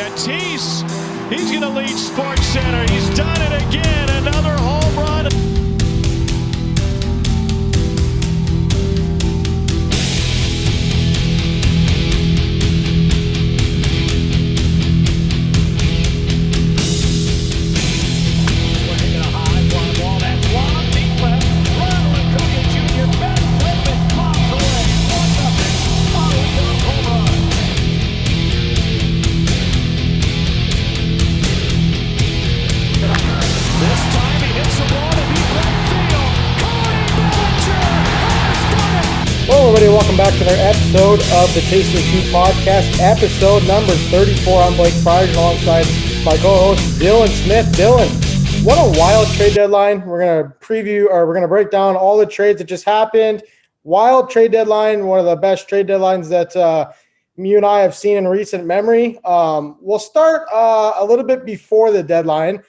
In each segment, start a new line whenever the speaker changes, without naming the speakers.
Tatis, he's going to lead Sports Center. He's done it again. Another home run.
Hello, everybody. Welcome back to another episode of the Taste of Heat podcast, episode number 34. I'm Blake Friars alongside my co-host Dylan Smith. Dylan, what a wild trade deadline. We're going to we're going to break down all the trades that just happened. Wild trade deadline, one of the best trade deadlines that you and I have seen in recent memory. We'll start a little bit before the deadline,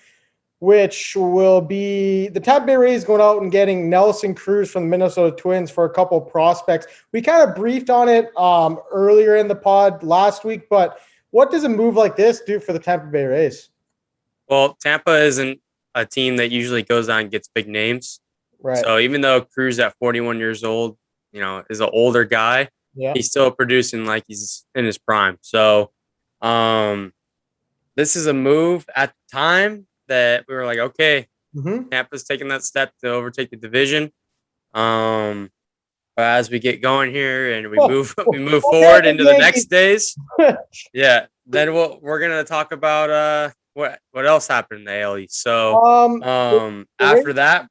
which will be the Tampa Bay Rays going out and getting Nelson Cruz from the Minnesota Twins for a couple of prospects. We kind of briefed on it earlier in the pod last week, but what does a move like this do for the Tampa Bay Rays?
Well, Tampa isn't a team that usually goes out and gets big names.
Right.
So even though Cruz at 41 years old, is an older guy, he's still producing like he's in his prime. So this is a move at the time that we were like, okay, Tampa's taking that step to overtake the division. But as we get going here and we move forward into the next days, then we're gonna talk about what else happened in the AL East. So after that,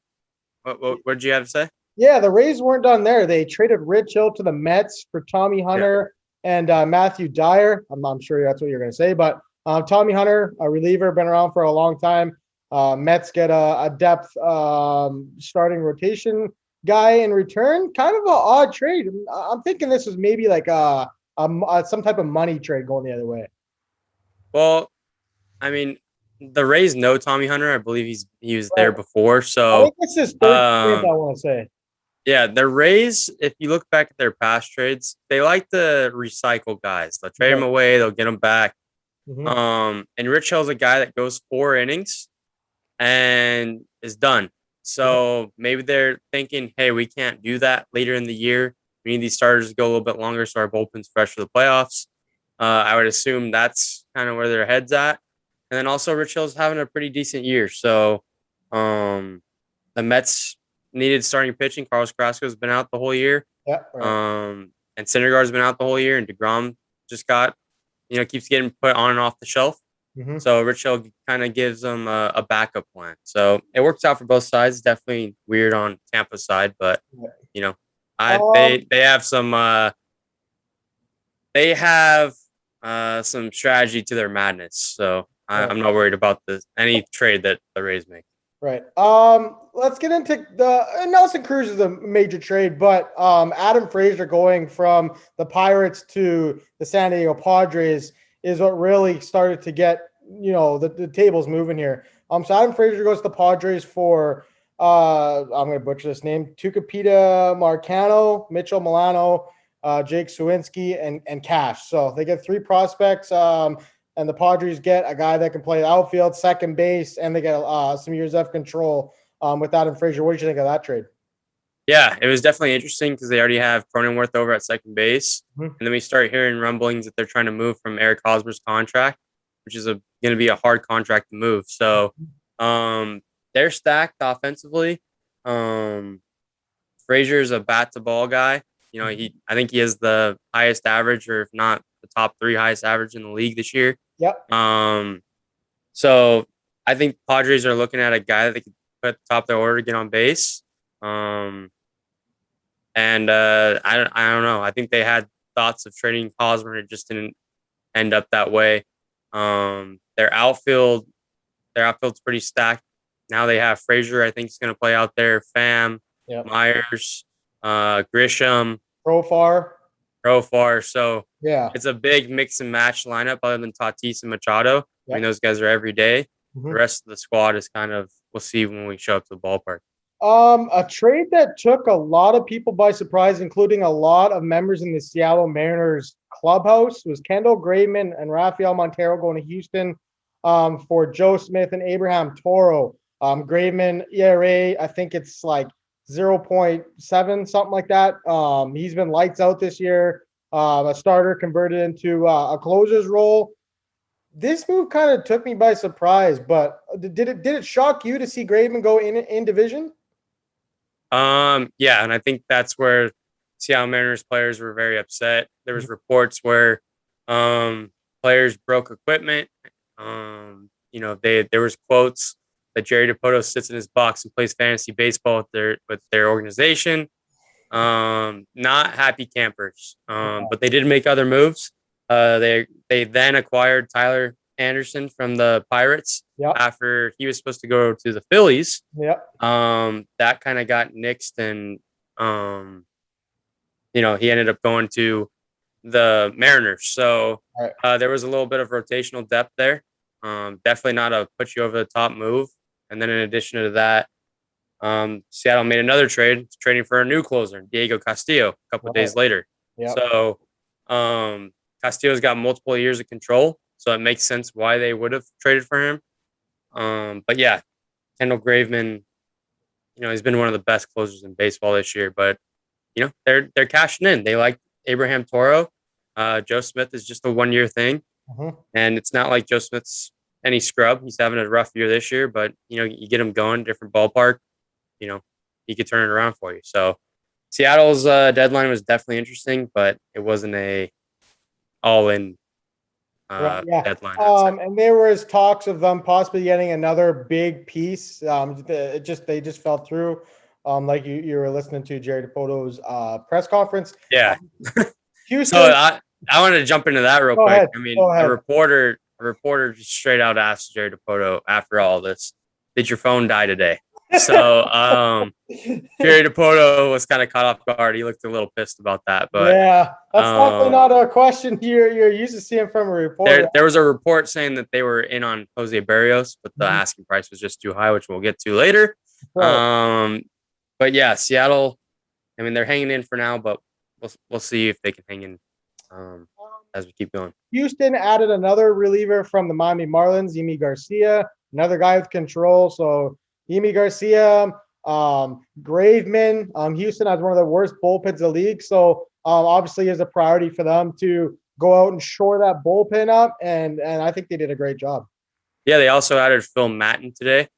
what did you have to say?
Yeah, the Rays weren't done there. They traded Rich Hill to the Mets for Tommy Hunter and Matthew Dyer. I'm sure that's what you're gonna say, but Tommy Hunter, a reliever, been around for a long time. Mets get a depth starting rotation guy in return. Kind of an odd trade. I'm thinking this was maybe like some type of money trade going the other way.
Well, I mean, the Rays know Tommy Hunter. I believe he was there before. So
I think this is third trade, I want to say.
Yeah, the Rays, if you look back at their past trades, they like to recycle guys. They'll trade them away, they'll get them back. And Rich Hill's a guy that goes 4 innings and is done. So maybe they're thinking, hey, we can't do that later in the year. We need these starters to go a little bit longer so our bullpen's fresh for the playoffs. I would assume that's kind of where their head's at. And then also Rich Hill's having a pretty decent year. So the Mets needed starting pitching. Carlos Carrasco's been out the whole year. And Syndergaard's been out the whole year. And DeGrom just got keeps getting put on and off the shelf. So Rich Hill kind of gives them a backup plan. So it works out for both sides. Definitely weird on Tampa's side, but they have some some strategy to their madness. So I'm not worried about any trade that the Rays make.
Right. Let's get into Nelson Cruz is a major trade, but Adam Frazier going from the Pirates to the San Diego Padres is what really started to get, the tables moving here. So Adam Frazier goes to the Padres for, I'm going to butcher this name, Tucupita Marcano, Mitchell Milano, Jake Sawinski, and Cash. So they get 3 prospects, and the Padres get a guy that can play outfield, second base, and they get some years of control with Adam Frazier. What did you think of that trade?
Yeah, it was definitely interesting because they already have Cronenworth over at second base. And then we start hearing rumblings that they're trying to move from Eric Hosmer's contract, which is going to be a hard contract to move. So they're stacked offensively. Frazier's a bat-to-ball guy. I think he has the highest average, or if not the top 3 highest average in the league this year. So I think Padres are looking at a guy that they could put at the top of their order to get on base. I don't know. I think they had thoughts of trading Hosmer. It just didn't end up that way. Their outfield's pretty stacked. Now they have Frazier. I think he's going to play out there. Pham, Myers, Grisham, Profar. So it's a big mix and match lineup other than Tatis and Machado. I mean, those guys are every day. The rest of the squad is kind of, we'll see when we show up to the ballpark.
A trade that took a lot of people by surprise, including a lot of members in the Seattle Mariners clubhouse, was Kendall Graveman and Rafael Montero going to Houston for Joe Smith and Abraham Toro. Graveman ERA, I think it's like 0.7, something like that. He's been lights out this year. A starter converted into a closer's role. This move kind of took me by surprise, but did it shock you to see Graveman go in division?
Yeah, and I think that's where Seattle Mariners players were very upset. There was reports where players broke equipment. There was quotes that Jerry Dipoto sits in his box and plays fantasy baseball with their organization. Not happy campers. But they did make other moves. They then acquired Tyler Anderson from the Pirates after he was supposed to go to the Phillies. That kind of got nixed, and he ended up going to the Mariners. So there was a little bit of rotational depth there. Definitely not a put you over the top move. And then in addition to that, Seattle made another trade, trading for a new closer, Diego Castillo, a couple of days later. So Castillo's got multiple years of control, so it makes sense why they would have traded for him. But yeah, Kendall Graveman, he's been one of the best closers in baseball this year. But they're cashing in. They like Abraham Toro. Joe Smith is just a 1-year thing, and it's not like Joe Smith's any scrub. He's having a rough year this year, but you get him going, different ballpark. He could turn it around for you. So Seattle's deadline was definitely interesting, but it wasn't a all-in deadline.
And there was talks of them possibly getting another big piece. They just fell through. Like you were listening to Jerry Dipoto's press conference.
Yeah.
Houston.
So I wanted to jump into that real quick.
Ahead.
I mean, a reporter just straight out asked Jerry Dipoto after all this, "Did your phone die today?" So Jerry Dipoto was kind of caught off guard. He looked a little pissed about that. But
yeah, that's definitely not a question you're used to seeing from a reporter.
There was a report saying that they were in on Jose Berrios, but the asking price was just too high, which we'll get to later. Right. But yeah, Seattle, I mean, they're hanging in for now, but we'll see if they can hang in as we keep going.
Houston added another reliever from the Miami Marlins, Yimi Garcia, another guy with control. So Yimi Garcia, Graveman. Houston has one of the worst bullpens in the league. So obviously it's a priority for them to go out and shore that bullpen up. And I think they did a great job.
Yeah, they also added Phil Matten today,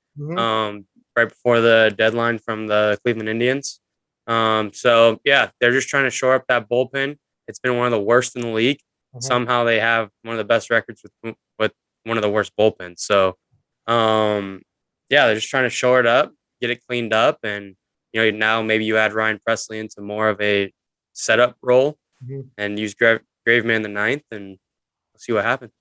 right before the deadline from the Cleveland Indians. So, yeah, they're just trying to shore up that bullpen. It's been one of the worst in the league. Somehow they have one of the best records with one of the worst bullpens. So, yeah, they're just trying to shore it up, get it cleaned up. And, now maybe you add Ryan Presley into more of a setup role and use Graveman in the ninth, and we'll see what happens.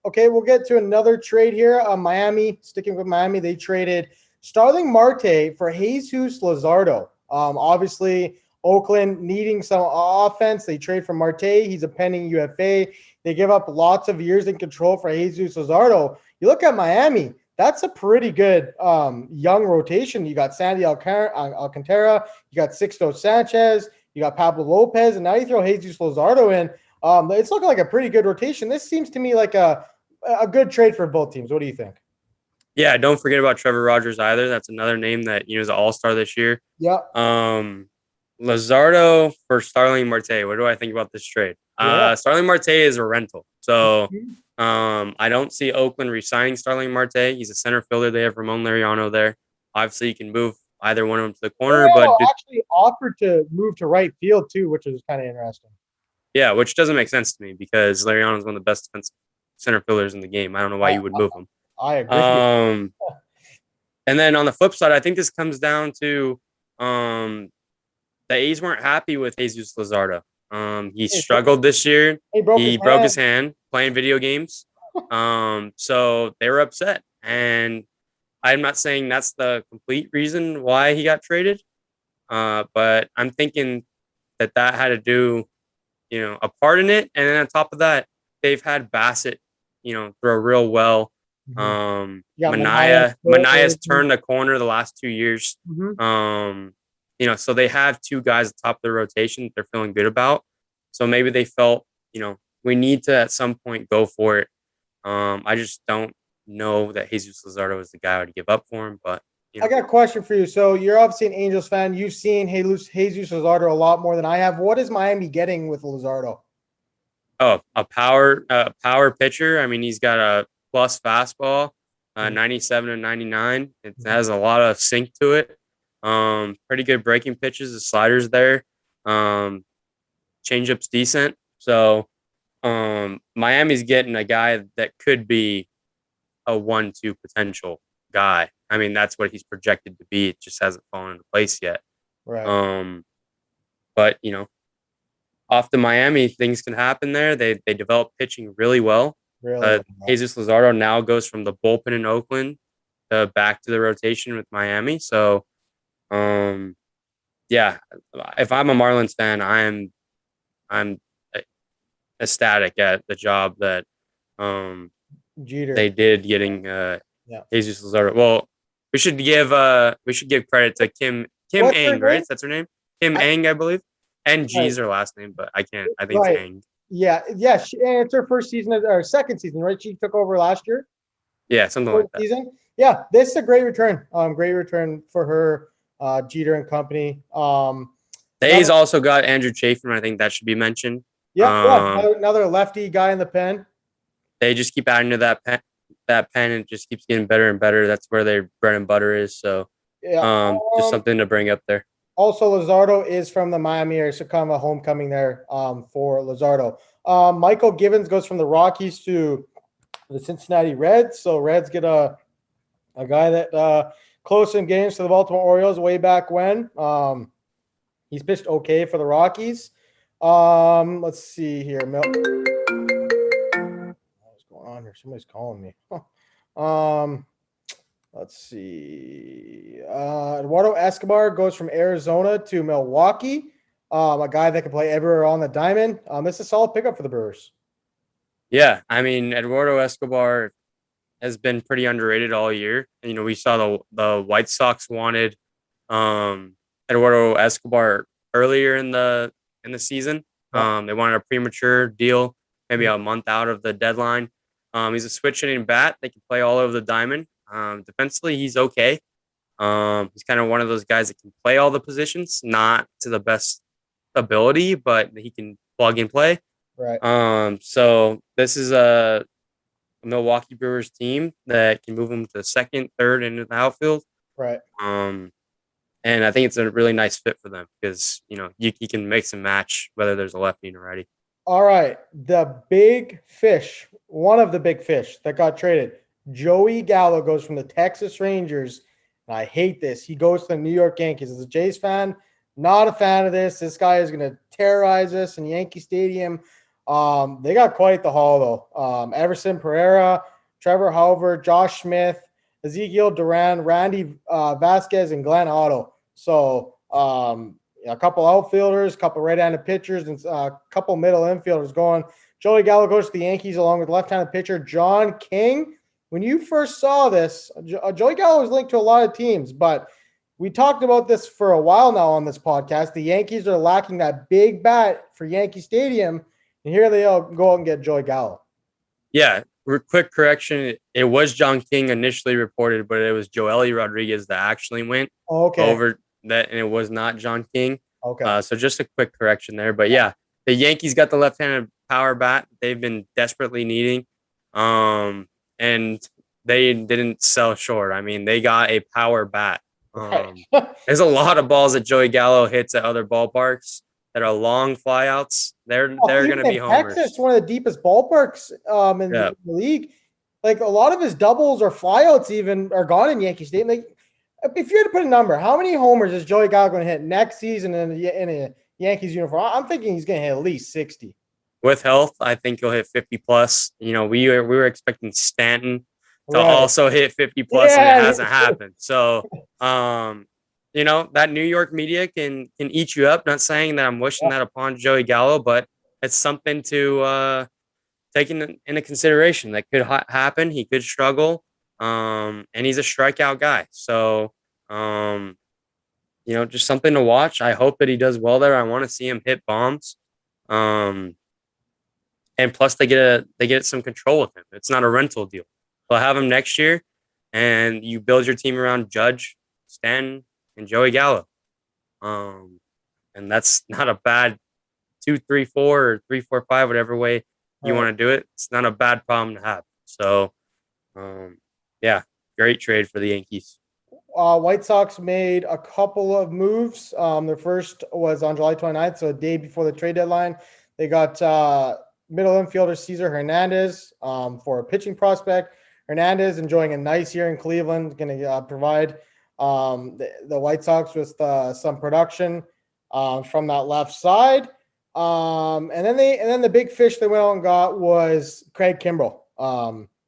Okay, we'll get to another trade here. Miami, sticking with Miami, they traded Starling Marte for Jesus Luzardo. Obviously, Oakland needing some offense. They trade for Marte. He's a pending UFA. They give up lots of years in control for Jesus Luzardo. You look at Miami, that's a pretty good young rotation. You got Sandy Alcantara, you got Sixto Sanchez, you got Pablo Lopez, and now you throw Jesus Luzardo in. It's looking like a pretty good rotation. This seems to me like a good trade for both teams. What do you think?
Yeah, don't forget about Trevor Rogers either. That's another name that is an all-star this year.
Yeah.
Luzardo for Starling Marte. What do I think about this trade? Starling Marte is a rental. So I don't see Oakland re-signing Starling Marte. He's a center fielder. They have Ramon Laureano there. Obviously, you can move either one of them to the corner. But
actually offered to move to right field too, which is kind of interesting.
Yeah, which doesn't make sense to me because Laureano is one of the best defensive center fielders in the game. I don't know why you would move him.
I agree.
And then on the flip side, I think this comes down to the A's weren't happy with Jesus Luzardo. He struggled this year. He broke his hand playing video games. So they were upset. And I'm not saying that's the complete reason why he got traded. But I'm thinking that had to do, a part in it. And then on top of that, they've had Bassett, throw real well Manaya's turned the corner the last 2 years. So they have two guys at the top of the rotation that they're feeling good about. So maybe they felt, we need to at some point go for it. I just don't know that Jesus Luzardo is the guy I would give up for him, but
I got a question for you. So you're obviously an Angels fan. You've seen Jesus Luzardo a lot more than I have. What is Miami getting with Luzardo?
Oh, a power pitcher. I mean, he's got a plus fastball, 97 and 99. It has a lot of sink to it. Pretty good breaking pitches. The sliders there. Changeup's decent. So Miami's getting a guy that could be a 1-2 potential guy. I mean, that's what he's projected to be. It just hasn't fallen into place yet.
Right.
But off to Miami, things can happen there. They develop pitching really well. Jesus Luzardo now goes from the bullpen in Oakland back to the rotation with Miami. So, yeah, if I'm a Marlins fan, I'm ecstatic at the job that they did getting Jesus Luzardo. Well, we should give credit to Kim Eng, right? That's her name. Kim Eng, I believe. NG is her last name, but I think it's Eng.
Yeah. And it's her first season or second season, right? She took over last year.
Yeah, something like that.
Season. Yeah, this is a great return. Great return for her, Jeter and company.
They's also got Andrew Chafin. I think that should be mentioned.
Another lefty guy in the pen.
They just keep adding to that pen, and it just keeps getting better and better. That's where their bread and butter is. So, just something to bring up there.
Also, Luzardo is from the Miami area, so kind of a homecoming there for Luzardo. Michael Givens goes from the Rockies to the Cincinnati Reds. So Reds get a guy that close in games to the Baltimore Orioles way back when. He's pitched okay for the Rockies. Let's see here. What's going on here? Somebody's calling me. Let's see. Eduardo Escobar goes from Arizona to Milwaukee. A guy that can play everywhere on the diamond. This is a solid pickup for the Brewers. Yeah,
I mean, Eduardo Escobar has been pretty underrated all year. We saw the White Sox wanted Eduardo Escobar earlier in the season. They wanted a premature deal, maybe a month out of the deadline. He's a switch hitting bat. They can play all over the diamond. Defensively, he's okay. He's kind of one of those guys that can play all the positions, not to the best ability, but he can plug and play.
Right.
So this is a Milwaukee Brewers team that can move him to second, third into the outfield.
Right.
And I think it's a really nice fit for them because, you can mix and match whether there's a lefty and a righty.
All right. The big fish, one of the big fish that got traded, Joey Gallo goes from the Texas Rangers. And I hate this. He goes to the New York Yankees. As a Jays fan, not a fan of this. This guy is going to terrorize us in Yankee Stadium. They got quite the haul, though. Everson Pereira, Trevor Hauver, Josh Smith, Ezekiel Duran, Randy Vasquez, and Glenn Otto. So a couple outfielders, a couple right-handed pitchers, and a couple middle infielders going. Joey Gallo goes to the Yankees along with left-handed pitcher John King. When you first saw this, Joey Gallo was linked to a lot of teams, but we talked about this for a while now on this podcast. The Yankees are lacking that big bat for Yankee Stadium, and here they all go out and get Joey Gallo.
Yeah, quick correction. It was John King initially reported, but it was Joely Rodriguez that actually went over that, and it was not John King.
Okay.
So just a quick correction there. But yeah, the Yankees got the left-handed power bat they've been desperately needing. And they didn't sell short. I mean, they got a power bat. There's a lot of balls that Joey Gallo hits at other ballparks that are long flyouts. They're going to be homers.
Texas, one of the deepest ballparks in the league. Like a lot of his doubles or flyouts even are gone in Yankee Stadium. Like, if you had to put a number, how many homers is Joey Gallo going to hit next season in a Yankees uniform? I'm thinking he's going to hit at least 60.
With health, I think he'll hit 50 plus. We were expecting Stanton to also hit 50 plus, and it hasn't happened. So, that New York media can eat you up. Not saying that I'm wishing that upon Joey Gallo, but it's something to taking into consideration that could happen. He could struggle, and he's a strikeout guy. So, just something to watch. I hope that he does well there. I want to see him hit bombs, and plus they get some control with him. It's not a rental deal. They'll have him next year, and you build your team around Judge, Stanton, and Joey Gallo. And that's not a bad 2, 3, 4, or 3, 4, 5, whatever way you want to do it. It's not a bad problem to have. So, yeah, great trade for the Yankees.
White Sox made a couple of moves. Their first was on July 29th, so a day before the trade deadline. They got middle infielder Cesar Hernandez for a pitching prospect. Hernandez enjoying a nice year in Cleveland, going to provide the White Sox with some production from that left side. And then the big fish they went out and got was Craig Kimbrell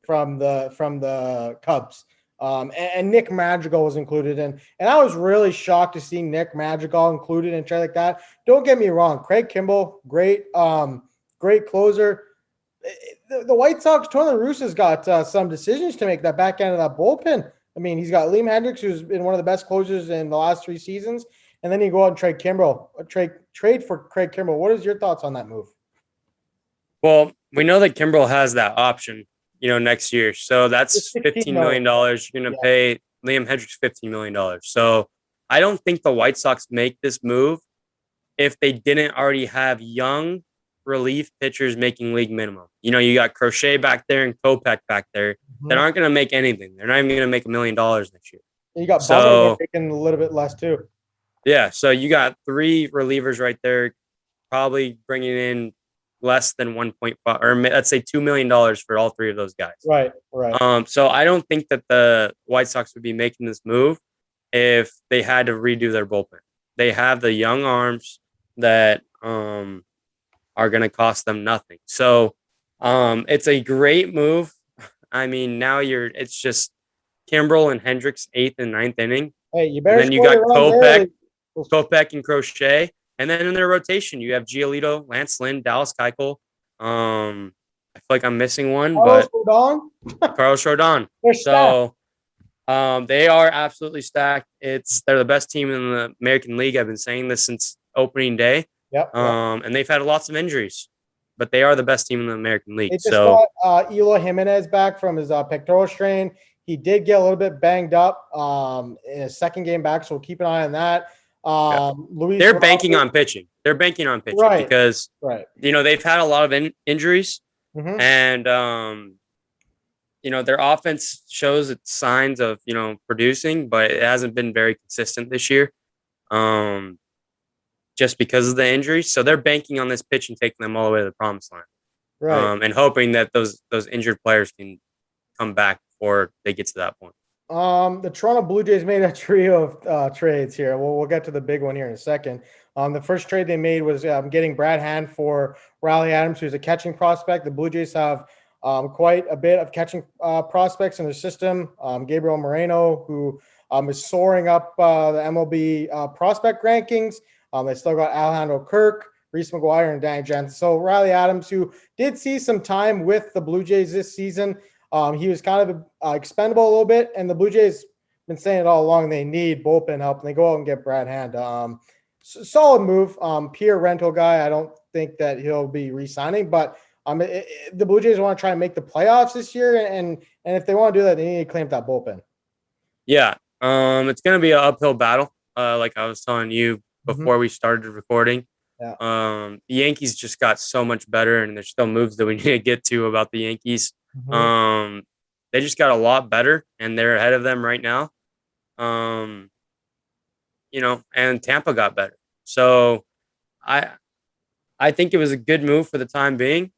from the Cubs. And Nick Madrigal was included and I was really shocked to see Nick Madrigal included in a trade like that. Don't get me wrong, Craig Kimbrell, great closer. The White Sox, Tony La Russa's got some decisions to make that back end of that bullpen. I mean, he's got Liam Hendricks, who's been one of the best closers in the last 3 seasons, and then you go out and trade Kimbrell, trade for Craig Kimbrell. What is your thoughts on that move?
Well, we know that Kimbrell has that option, next year. So that's $15 million. You're going to pay Liam Hendricks $15 million. So I don't think the White Sox make this move if they didn't already have young relief pitchers making league minimum. You got Crochet back there and Kopech back there that aren't going to make anything. They're not even going to make $1 million next year.
And you got Bummer making a little bit less too.
Yeah, so you got 3 relievers right there, probably bringing in less than 1.5, or let's say $2 million for all 3 of those guys.
Right.
So I don't think that the White Sox would be making this move if they had to redo their bullpen. They have the young arms that are going to cost them nothing. So it's a great move. I mean, now it's just Kimbrell and Hendricks 8th and 9th inning.
Hey, you better.
And then you got Kopech and Crochet. And then in their rotation, you have Giolito, Lance Lynn, Dallas Keuchel. I feel like I'm missing one, but Carlos Rodon. So they are absolutely stacked. They're the best team in the American League. I've been saying this since opening day.
Yep.
And they've had lots of injuries, but they are the best team in the American League.
They just got Eloy Jimenez back from his pectoral strain. He did get a little bit banged up in his second game back, so we'll keep an eye on that.
They're banking on pitching. They're banking on pitching because they've had a lot of injuries, and their offense shows its signs of producing, but it hasn't been very consistent this year, just because of the injuries. So they're banking on this pitch and taking them all the way to the promised line, and hoping that those injured players can come back before they get to that point.
The Toronto Blue Jays made a trio of trades here. We'll get to the big one here in a second. The first trade they made was getting Brad Hand for Riley Adams, who's a catching prospect. The Blue Jays have quite a bit of catching prospects in their system. Gabriel Moreno, who is soaring up the MLB prospect rankings. They still got Alejandro Kirk, Reese McGuire, and Danny Jansen. So Riley Adams, who did see some time with the Blue Jays this season, he was kind of expendable a little bit, and the Blue Jays been saying it all along. They need bullpen help, and they go out and get Brad Hand. Solid move. Pure rental guy. I don't think that he'll be re-signing, but the Blue Jays want to try and make the playoffs this year, and if they want to do that, they need to clean up that bullpen.
Yeah, it's going to be an uphill battle, like I was telling you before we started recording.
Yeah.
The Yankees just got so much better, and there's still moves that we need to get to about the Yankees. They just got a lot better, and they're ahead of them right now. And Tampa got better. So I think it was a good move for the time being.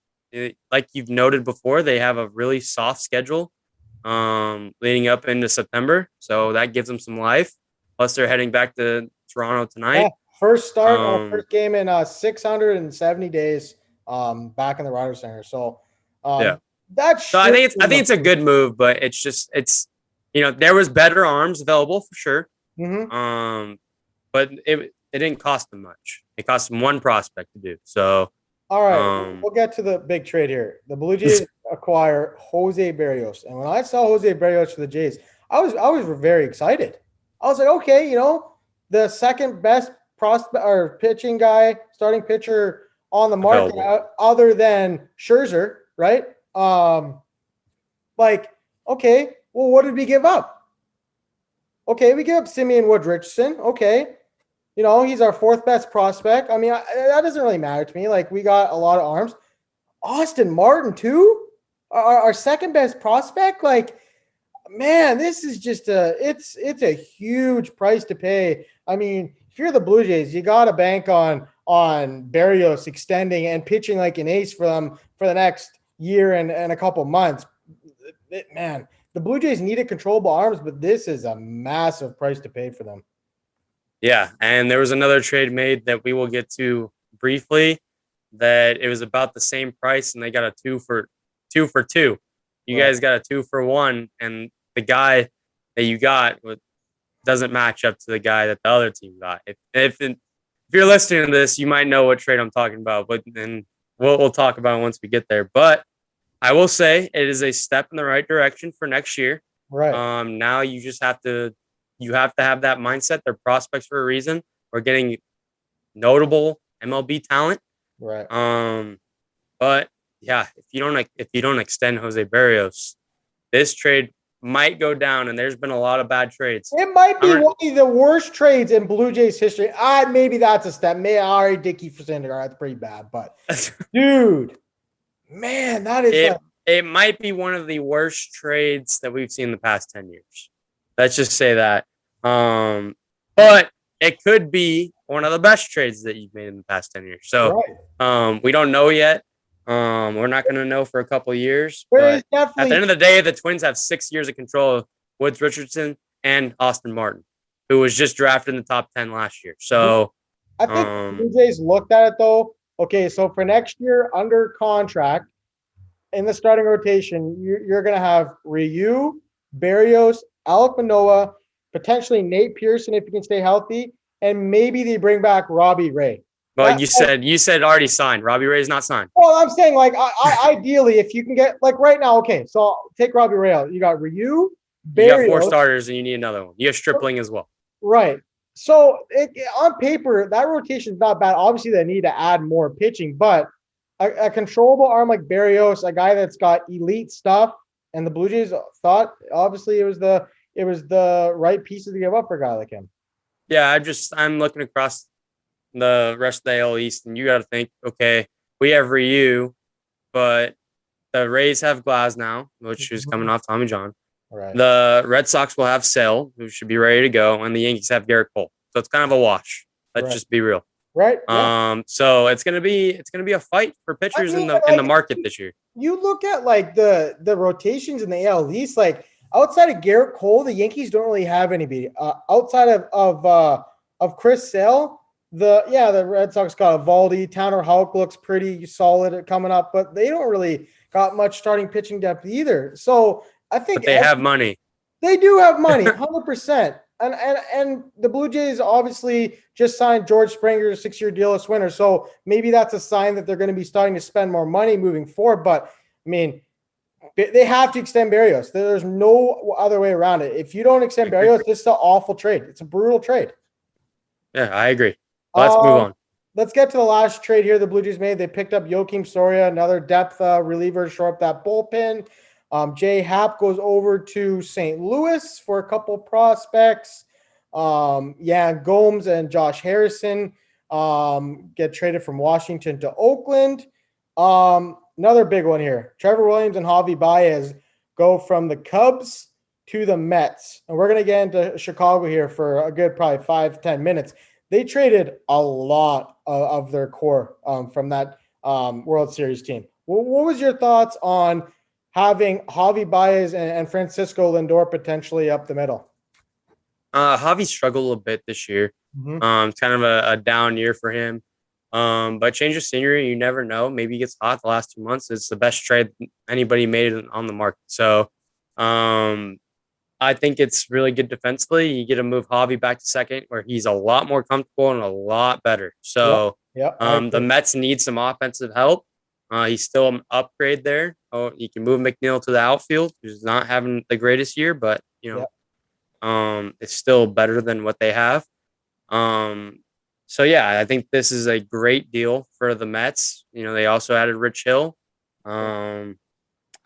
Like you've noted before, they have a really soft schedule leading up into September. So that gives them some life. Plus they're heading back to Toronto tonight.
Yeah, first first game in 670 days back in the Ryder Center. So
So I think it's a good move, but it's there was better arms available for sure. But it didn't cost them much. It cost them one prospect to do. So
All right, we'll get to the big trade here. The Blue Jays acquire Jose Berrios, and when I saw Jose Berrios for the Jays, I was very excited. I was like, okay, the second best prospect or pitching guy, starting pitcher on the market, other than Scherzer, right? Okay, well, what did we give up? Okay, we give up Simeon Wood-Richardson. Okay, he's our fourth best prospect. I mean, that doesn't really matter to me. Like, we got a lot of arms. Austin Martin, too? Our second best prospect? Like, man, this is just it's a huge price to pay. I mean, if you're the Blue Jays, you got to bank on Berrios extending and pitching like an ace for them for the next year and a couple months. Man, the Blue Jays needed controllable arms, but this is a massive price to pay for them.
Yeah, and there was another trade made that we will get to briefly that it was about the same price, and they got a two for two. You guys got a 2-for-1, and the guy that you got doesn't match up to the guy that the other team got. If you're listening to this, you might know what trade I'm talking about, but then we'll talk about it once we get there. But I will say it is a step in the right direction for next year.
Right.
Now you just have to have that mindset. They're prospects for a reason. We're getting notable MLB talent.
Right.
But yeah, if you don't extend Jose Berrios, this trade might go down, and there's been a lot of bad trades.
It might be one of the worst trades in Blue Jays history. Maybe that's a step. Dickey for Syndergaard. That's pretty bad. But dude, man, that is
it might be one of the worst trades that we've seen in the past 10 years. Let's just say that. But it could be one of the best trades that you've made in the past 10 years. So we don't know yet. We're not going to know for a couple of years. But at the end of the day, the Twins have 6 years of control of Woods Richardson and Austin Martin, who was just drafted in the top 10 last year. So
I think the Blue Jays looked at it, though. Okay, so for next year, under contract, in the starting rotation, you're going to have Ryu, Berrios, Alek Manoah, potentially Nate Pearson if he can stay healthy, and maybe they bring back Robbie Ray.
Well, you said already signed. Robbie Ray is not signed.
Well, I'm saying ideally, if you can get right now, okay. So take Robbie Ray out. You got Ryu, Berrios.
You got 4 starters, and you need another one. You have Stripling as well.
Right. So on paper, that rotation is not bad. Obviously, they need to add more pitching, but a controllable arm like Berrios, a guy that's got elite stuff, and the Blue Jays thought obviously it was the right pieces to give up for a guy like him.
Yeah, I'm looking across the rest of the AL East, and you got to think, okay, we have Ryu, but the Rays have Glasnow, which is coming off Tommy John.
Right.
The Red Sox will have Sale, who should be ready to go, and the Yankees have Garrett Cole. So it's kind of a wash. Let's just be real.
Right.
Yeah. So it's gonna be a fight for pitchers in the market this year.
You look at the rotations in the AL East, like outside of Garrett Cole, the Yankees don't really have anybody. Outside of Chris Sale, the Red Sox got Eovaldi. Tanner Houck looks pretty solid coming up, but they don't really got much starting pitching depth either. So I think
they have money.
They do have money, 100%. And the Blue Jays obviously just signed George Springer to a 6-year deal this winter. So maybe that's a sign that they're going to be starting to spend more money moving forward. But, I mean, they have to extend Berrios. There's no other way around it. If you don't extend Berrios, this is an awful trade. It's a brutal trade.
Yeah, I agree. Let's move on.
Let's get to the last trade here the Blue Jays made. They picked up Joakim Soria, another depth reliever to shore up that bullpen. Jay Happ goes over to St. Louis for a couple prospects. Yan Gomes and Josh Harrison get traded from Washington to Oakland. Another big one here. Trevor Williams and Javi Baez go from the Cubs to the Mets. And we're going to get into Chicago here for a good probably 5-10 minutes. They traded a lot of their core from that World Series team. What was your thoughts on having Javi Baez and Francisco Lindor potentially up the middle?
Javi struggled a bit this year. Mm-hmm. It's kind of a down year for him. But change of scenery, you never know. Maybe he gets hot the last 2 months. It's the best trade anybody made on the market. So I think it's really good defensively. You get to move Javi back to second, where he's a lot more comfortable and a lot better. So the Mets need some offensive help. He's still an upgrade there. Oh, you can move McNeil to the outfield, who's not having the greatest year, but it's still better than what they have. So I think this is a great deal for the Mets. They also added Rich Hill. I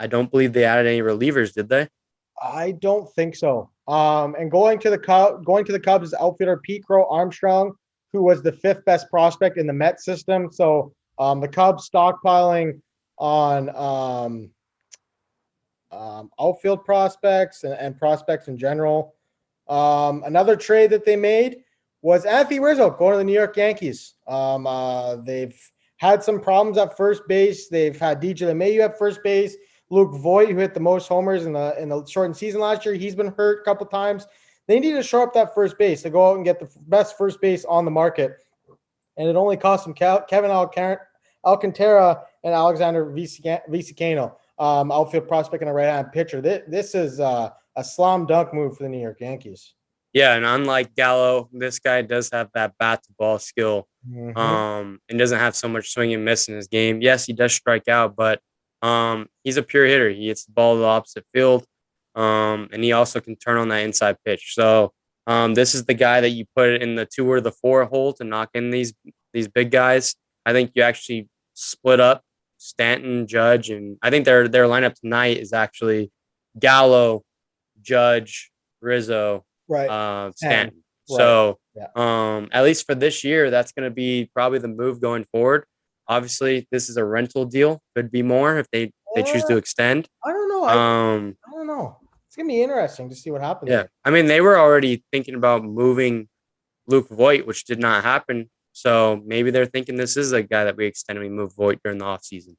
don't believe they added any relievers, did they?
I don't think so. And going to the Cubs is outfielder Pete Crow Armstrong, who was the 5th best prospect in the Mets system. So the Cubs stockpiling on outfield prospects and prospects in general. Another trade that they made was Anthony Rizzo going to the New York Yankees. They've had some problems at first base. They've had DJ LeMahieu at first base. Luke Voigt, who hit the most homers in the shortened season last year, he's been hurt a couple times. They need to shore up that first base to go out and get the best first base on the market. And it only cost them Kevin Alcantara and Alexander Vicicano, outfield prospect and a right-hand pitcher. This is a slam dunk move for the New York Yankees.
Yeah, and unlike Gallo, this guy does have that bat-to-ball skill and doesn't have so much swing and miss in his game. Yes, he does strike out, but he's a pure hitter. He hits the ball to the opposite field, and he also can turn on that inside pitch. So this is the guy that you put in the 2 or the 4 hole to knock in these big guys. I think you actually split up Stanton, Judge, and I think their lineup tonight is actually Gallo, Judge, Rizzo, Stanton. Right. So at least for this year, that's going to be probably the move going forward. Obviously, this is a rental deal. Could be more if they choose to extend.
I don't know. I don't know. It's going to be interesting to see what happens.
Yeah. I mean, they were already thinking about moving Luke Voigt, which did not happen. So maybe they're thinking this is a guy that we extend and we move Voigt during the offseason.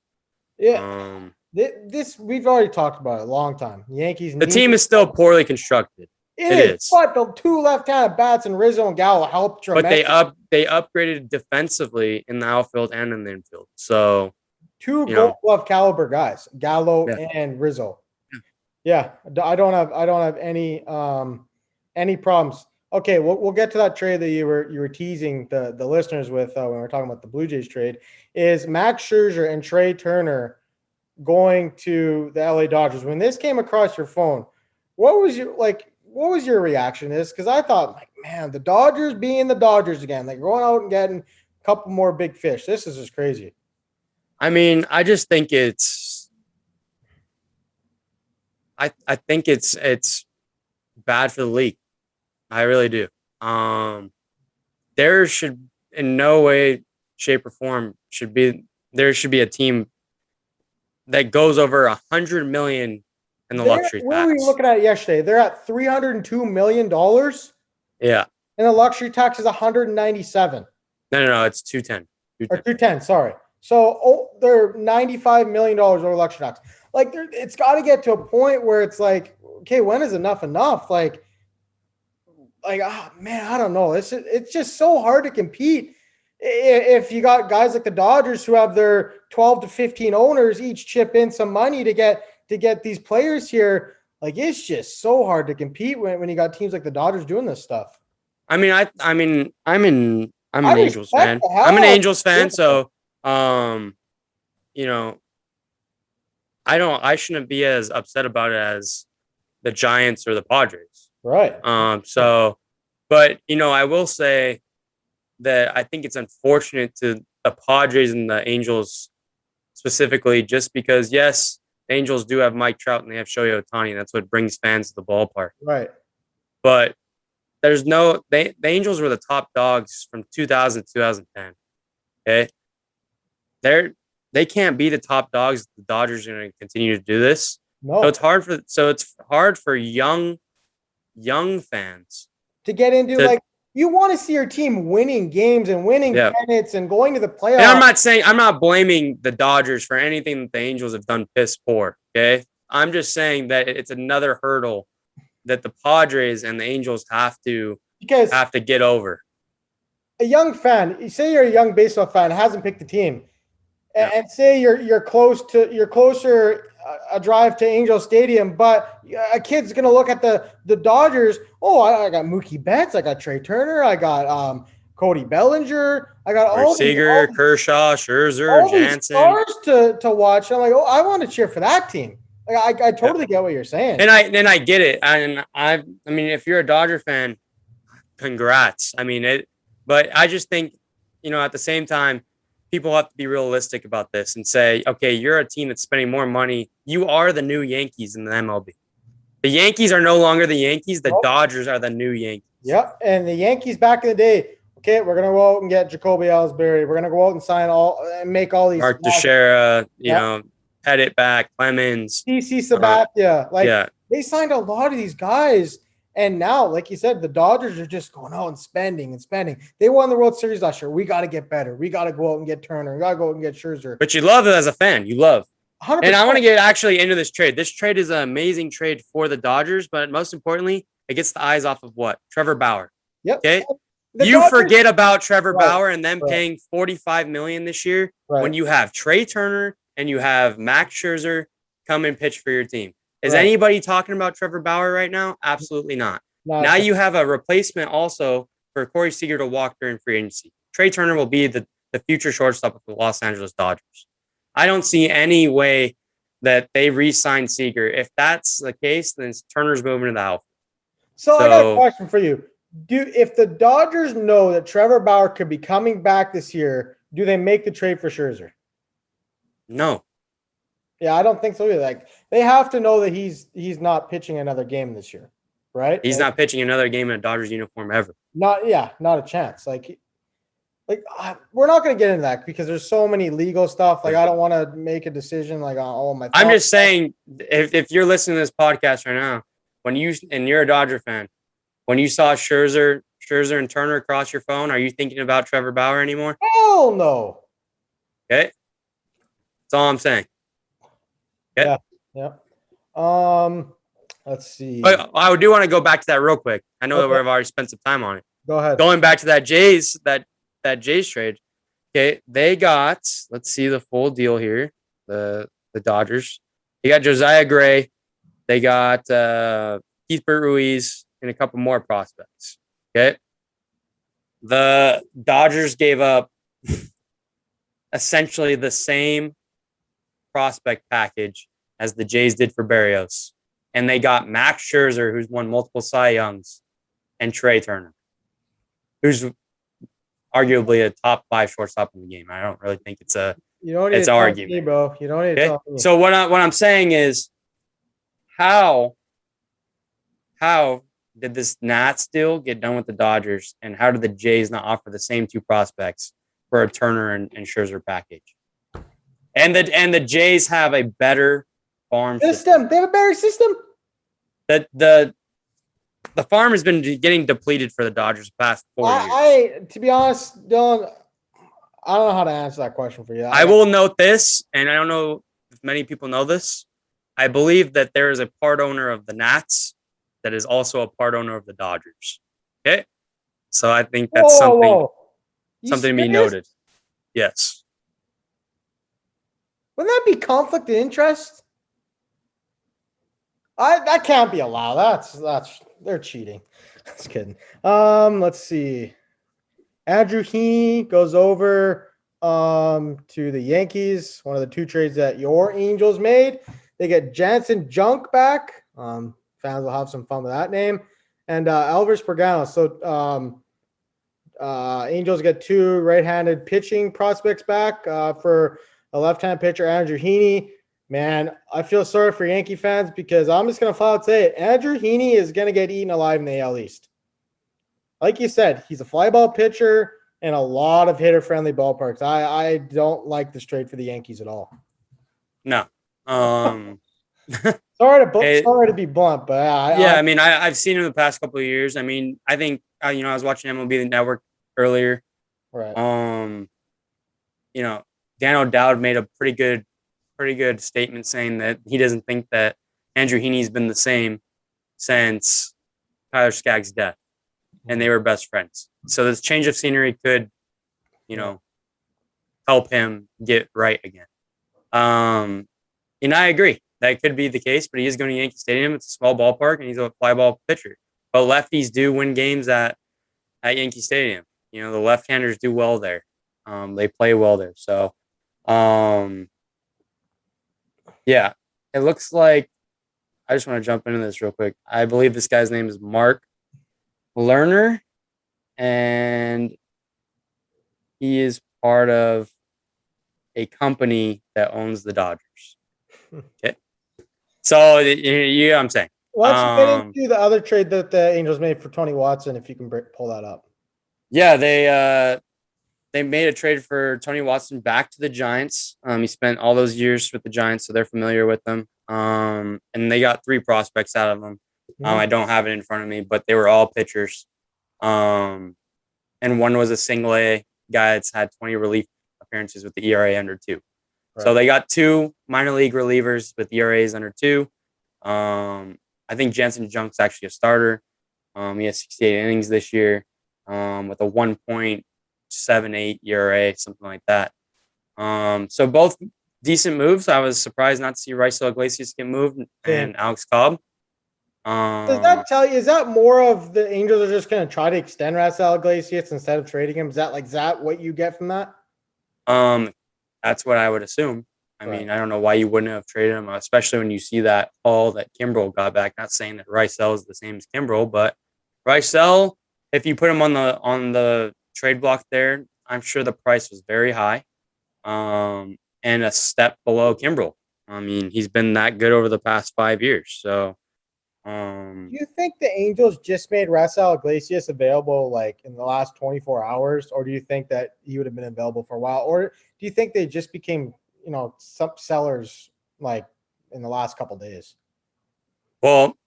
Yeah. This we've already talked about it a long time. The Yankees.
The team is still poorly constructed. It is.
But the 2 left-handed bats and Rizzo and Gallo helped tremendously.
But they upgraded defensively in the outfield and in the infield. So
2 Gold Glove caliber guys, Gallo and Rizzo. Yeah, I don't have any problems. Okay, we'll get to that trade that you were teasing the listeners with when we were talking about the Blue Jays trade. Is Max Scherzer and Trey Turner going to the LA Dodgers? When this came across your phone, what was your reaction to this? Because I thought, man, the Dodgers being the Dodgers again, going out and getting a couple more big fish. This is just crazy.
I mean, I just think it's I think it's bad for the league. I really do. There should in no way, shape, or form there should be a team that goes over $100 million in the luxury tax.
What were we looking at yesterday? They're at $302 million.
Yeah.
And the luxury tax is $197.
No, it's 210.
Or 210, sorry. So they're $95 million over luxury tax. It's got to get to a point where it's like, okay, when is enough? Oh man, I don't know. It's just so hard to compete if you got guys like the Dodgers who have their 12 to 15 owners each chip in some money to get these players here. It's just so hard to compete when you got teams like the Dodgers doing this stuff.
I mean, I'm an Angels fan. I'm an Angels fan, so I shouldn't be as upset about it as the Giants or the Padres.
Right.
But I will say that I think it's unfortunate to the Padres and the Angels specifically, just because, yes, the Angels do have Mike Trout and they have Shohei Ohtani, and that's what brings fans to the ballpark.
Right.
But the Angels were the top dogs from 2000 to 2010. Okay. They can't be the top dogs. The Dodgers are going to continue to do this.
No.
So it's hard for young fans
to get into you want to see your team winning games and winning pennants and going to the playoffs.
And I'm not blaming the Dodgers for anything that the Angels have done piss poor. Okay. I'm just saying that it's another hurdle that the Padres and the Angels have to get over.
A young fan, say you're a young baseball fan, hasn't picked the team, and say you're closer a drive to Angel Stadium, but a kid's going to look at the Dodgers. Oh, I got Mookie Betts. I got Trey Turner. I got Cody Bellinger. I got all
Seager, Kershaw, Scherzer,
all
Jansen.
these stars to watch. I'm like, oh, I want to cheer for that team. Like, I totally get what you're saying.
And I get it. And I mean, if you're a Dodger fan, congrats. I mean, but I just think, at the same time, people have to be realistic about this and say, okay, you're a team that's spending more money. You are the new Yankees in the MLB. The Yankees are no longer the Yankees. The Dodgers are the new Yankees.
Yep. And the Yankees back in the day, okay, we're going to go out and get Jacoby Ellsbury. We're going to go out and sign and make all these.
Mark Teixeira, Pettit back, Clemens.
CC Sabathia. They signed a lot of these guys. And now, like you said, the Dodgers are just going out and spending. They won the World Series last year. We got to get better. We got to go out and get Turner. We got to go out and get Scherzer.
But you love it as a fan. You love.
100%.
And I want to get actually into this trade. This trade is an amazing trade for the Dodgers, but most importantly, it gets the eyes off of what? Trevor Bauer.
Yep.
Okay. You forget about Trevor Bauer and them paying $45 million this year when you have Trey Turner and you have Max Scherzer come and pitch for your team. Is anybody talking about Trevor Bauer right now? Absolutely not. Now you have a replacement also for Corey Seager to walk during free agency. Trey Turner will be the future shortstop of the Los Angeles Dodgers. I don't see any way that they re-sign Seager. If that's the case, then Turner's moving to the outfield.
So I got a question for you. If the Dodgers know that Trevor Bauer could be coming back this year, do they make the trade for Scherzer?
No.
Yeah, I don't think so either. Like, they have to know that he's not pitching another game this year, right?
He's not pitching another game in a Dodgers uniform ever.
Not a chance. Like we're not going to get into that because there's so many legal stuff. Like, I don't want to make a decision like on all my thoughts.
I'm just saying, if you're listening to this podcast right now, you're a Dodger fan, when you saw Scherzer and Turner across your phone, are you thinking about Trevor Bauer anymore?
Hell no.
Okay. That's all I'm saying. Okay?
Yeah. Let's see.
But I do want to go back to that real quick. I know that we've already spent some time on it.
Go ahead.
Going back to that Jays trade. Okay, they got, let's see the full deal here. The Dodgers. They got Josiah Gray. They got Keith Ruiz and a couple more prospects. Okay. The Dodgers gave up essentially the same prospect package as the Jays did for Berrios. And they got Max Scherzer, who's won multiple Cy Youngs, and Trey Turner, who's arguably a top 5 shortstop in the game. I don't really think it's argument,
bro. You don't need to talk to me.
So what I'm saying is, how did this Nats deal get done with the Dodgers, and how did the Jays not offer the same 2 prospects for a Turner and Scherzer package? And the Jays have a better farm system.
They have a better system.
The farm has been getting depleted for the Dodgers the past 4 years.
To be honest, Dylan, I don't know how to answer that question for you.
I will note this, and I don't know if many people know this. I believe that there is a part owner of the Nats that is also a part owner of the Dodgers. Okay? So I think that's something to be noted. Yes.
Wouldn't that be conflict of interest? That can't be allowed. That's they're cheating. Just kidding. Let's see. Andrew Heaney goes over to the Yankees. One of the 2 trades that your Angels made. They get Jansen Junk back. Fans will have some fun with that name. And Elvis Pagano. So Angels get 2 right-handed pitching prospects back for a left-hand pitcher, Andrew Heaney. Man, I feel sorry for Yankee fans because I'm just going to flat out say it. Andrew Heaney is going to get eaten alive in the AL East. Like you said, he's a fly ball pitcher in a lot of hitter-friendly ballparks. I don't like this trade for the Yankees at all.
No.
Sorry to be blunt, but
I mean, I've seen him the past couple of years. I mean, I think I was watching MLB The Network earlier.
Right.
Dan O'Dowd made a pretty good statement saying that he doesn't think that Andrew Heaney's been the same since Tyler Skaggs' death, and they were best friends. So this change of scenery could, help him get right again. I agree that could be the case, but he is going to Yankee Stadium. It's a small ballpark, and he's a fly ball pitcher. But lefties do win games at Yankee Stadium. The left-handers do well there. They play well there. So, yeah, it looks like I just want to jump into this real quick. I believe this guy's name is Mark Lerner, and he is part of a company that owns the Dodgers. Okay. So, you know what I'm saying.
Let's get into the other trade that the Angels made for Tony Watson, if you can pull that up.
Yeah, they made a trade for Tony Watson back to the Giants. He spent all those years with the Giants, so they're familiar with them. And they got 3 prospects out of them. I don't have it in front of me, but they were all pitchers. And one was a single A guy that's had 20 relief appearances with the ERA under 2. Right. So they got 2 minor league relievers with ERAs under 2. I think Jensen Junk's actually a starter. He has 68 innings this year with a 1.78 ERA, something like that. So both decent moves. I was surprised not to see Rizzo Iglesias get moved and Alex Cobb.
Does that tell you, is that more of the Angels are just going to try to extend Rizzo Iglesias instead of trading him? Is that what you get from that?
That's what I would assume. I mean, I don't know why you wouldn't have traded him, especially when you see that haul that Kimbrel got back. Not saying that Rizzo is the same as Kimbrel, but Rizzo, if you put him on the trade block there, I'm sure the price was very high, and a step below Kimbrel. I mean, he's been that good over the past 5 years. So,
do you think the Angels just made Rizzo Iglesias available like in the last 24 hours, or do you think that he would have been available for a while, or do you think they just became some sellers like in the last couple of days?
Well,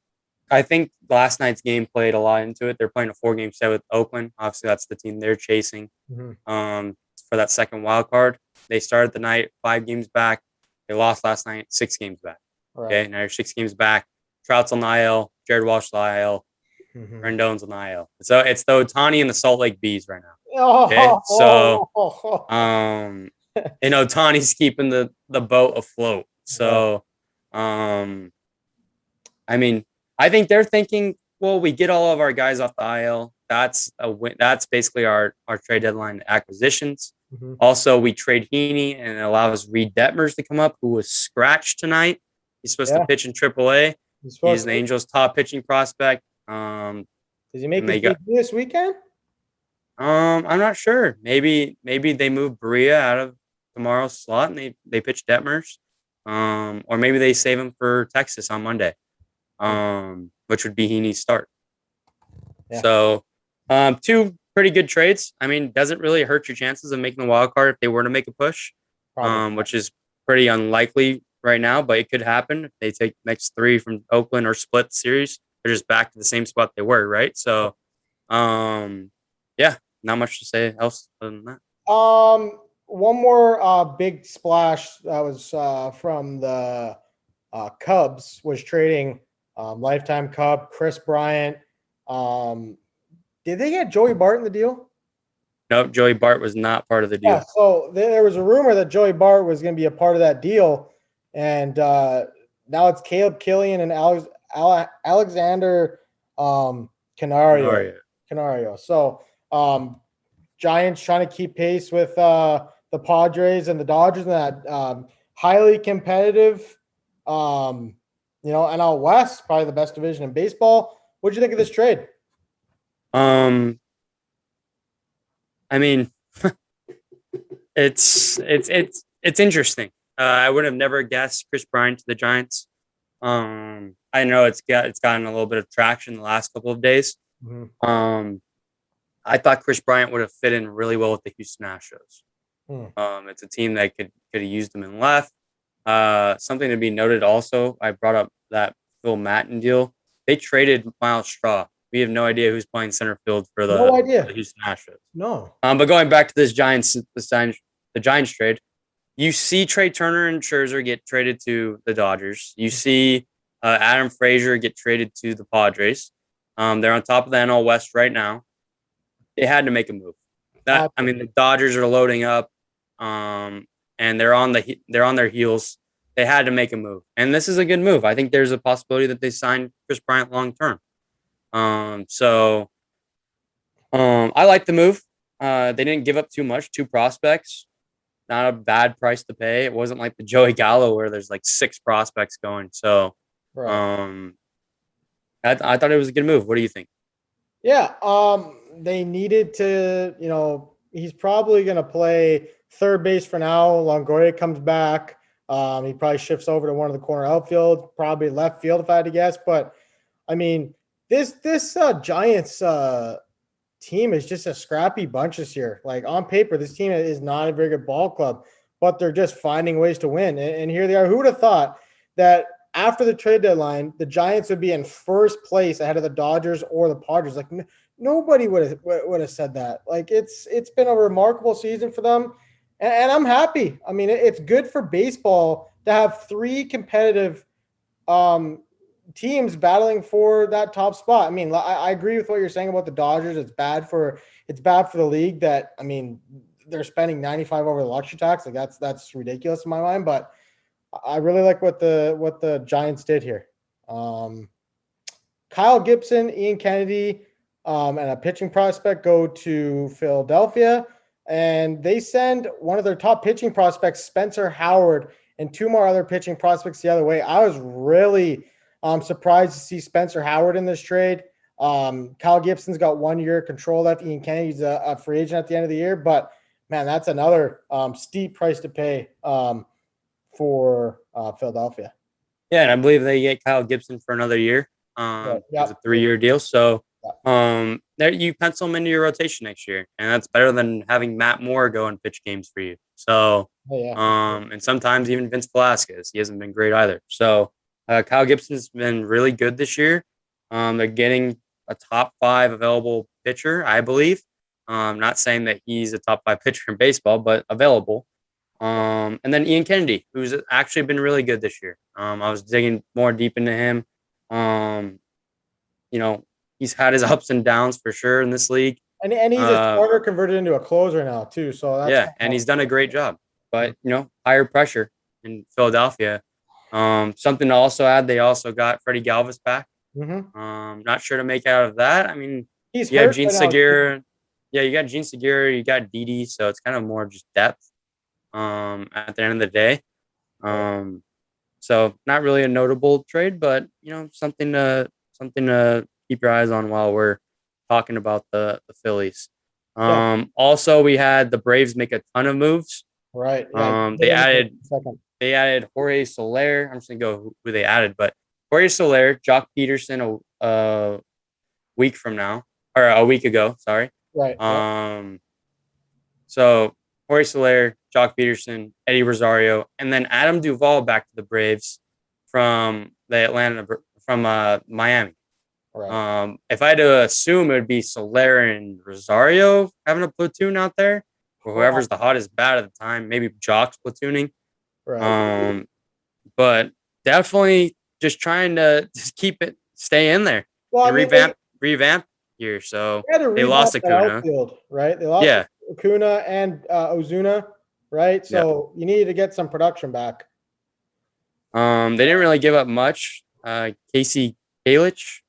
I think last night's game played a lot into it. They're playing a 4-game set with Oakland. Obviously, that's the team they're chasing for that second wild card. They started the night 5 games back. They lost last night 6 games back. Right. Okay, now you're 6 games back. Trout's on the IL. Jared Walsh on the IL. Rendon's on the IL. So it's the Ohtani and the Salt Lake Bees right now. Okay, so and Ohtani's keeping the boat afloat. So, I mean, I think they're thinking, well, we get all of our guys off the IL. That's a win. That's basically our trade deadline acquisitions. Also, we trade Heaney and it allows Reed Detmers to come up, who was scratched tonight. He's supposed to pitch in AAA. He's the Angels' top pitching prospect.
Does he make his debut this weekend?
I'm not sure. Maybe they move Berrios out of tomorrow's slot and they pitch Detmers. Or maybe they save him for Texas on Monday. Which would be Heaney's start. Yeah. So, 2 pretty good trades. I mean, doesn't really hurt your chances of making the wild card if they were to make a push, which is pretty unlikely right now, but it could happen if they take the next 3 from Oakland or split series. They're just back to the same spot they were, right? So, yeah, not much to say else other than that.
One more big splash that was from the Cubs was trading lifetime Cub Chris Bryant. Did they get Joey Bart in the deal?
No, Joey Bart was not part of the deal.
Yeah, so there was a rumor that Joey Bart was going to be a part of that deal, and now it's Caleb Killian and Alexander Canario. So Giants trying to keep pace with the Padres and the Dodgers in that highly competitive, NL West, probably the best division in baseball. What do you think of this trade?
I mean, it's interesting. I would have never guessed Chris Bryant to the Giants. I know it's gotten a little bit of traction the last couple of days. I thought Chris Bryant would have fit in really well with the Houston Astros. It's a team that could have used him in left. Something to be noted also, I brought up that Phil Maton deal. They traded Miles Straw. We have no idea who's playing center field for the Houston Astros.
No.
But going back to the Giants trade, you see Trey Turner and Scherzer get traded to the Dodgers. You see Adam Frazier get traded to the Padres. They're on top of the NL West right now. They had to make a move. The Dodgers are loading up, and they're on their heels. they had to make a move, and this is a good move. I think there's a possibility that they sign Chris Bryant long term. I like the move. They didn't give up too much, 2 prospects. Not a bad price to pay. It wasn't like the Joey Gallo where there's like 6 prospects going. So,
Right.
I thought it was a good move. What do you think?
Yeah. They needed to, he's probably going to play third base for now. Longoria comes back. He probably shifts over to one of the corner outfield, probably left field if I had to guess. But I mean, this Giants team is just a scrappy bunch this year. Like on paper, this team is not a very good ball club, but they're just finding ways to win. And here they are. Who would have thought that after the trade deadline, the Giants would be in first place ahead of the Dodgers or the Padres? Like nobody would have said that. Like it's been a remarkable season for them, and I'm happy. I mean, it's good for baseball to have 3 competitive teams battling for that top spot. I mean, I agree with what you're saying about the Dodgers. It's bad for the league that, I mean, they're spending 95 over the luxury tax. Like that's ridiculous in my mind, but I really like what the Giants did here. Kyle Gibson, Ian Kennedy, and a pitching prospect go to Philadelphia, and they send one of their top pitching prospects, Spencer Howard, and 2 more other pitching prospects the other way. I was really surprised to see Spencer Howard in this trade. Kyle Gibson's got 1 year control left. Ian Kennedy's a free agent at the end of the year, but man, that's another steep price to pay for Philadelphia.
Yeah, and I believe they get Kyle Gibson for another year. It's a 3-year deal. So there you pencil him into your rotation next year, and that's better than having Matt Moore go and pitch games for you. So and sometimes even Vince Velasquez, he hasn't been great either. So Kyle Gibson's been really good this year. They're getting a top 5 available pitcher, I believe. Not saying that he's a top 5 pitcher in baseball, but available. And then Ian Kennedy, who's actually been really good this year. I was digging more deep into him. He's had his ups and downs for sure in this league.
And he's a starter converted into a closer now too. So that's
and he's done a great job. But higher pressure in Philadelphia. Something to also add, they also got Freddie Galvis back.
Mm-hmm.
Not sure to make out of that. I mean,
he's
you got Gene Segura. Yeah, you got Gene Segura, you got Didi, so it's kind of more just depth at the end of the day. So not really a notable trade, but something to keep your eyes on while we're talking about the Phillies. Also, we had the Braves make a ton of moves.
Right.
They added Jorge Soler. I'm just gonna go who they added, but Jorge Soler, Jock Peterson a week from now, or a week ago. Sorry.
Right.
So Jorge Soler, Jock Peterson, Eddie Rosario, and then Adam Duvall back to the Braves from Miami. Right. If I had to assume, it would be Soler and Rosario having a platoon out there, or whoever's the hottest bat at the time. Maybe Jock's platooning. Right. But definitely just trying to just stay in there, and revamp here. So they lost Acuna,
outfield, right? They lost Acuna and Ozuna, right? So you needed to get some production back.
They didn't really give up much. Casey Kalich.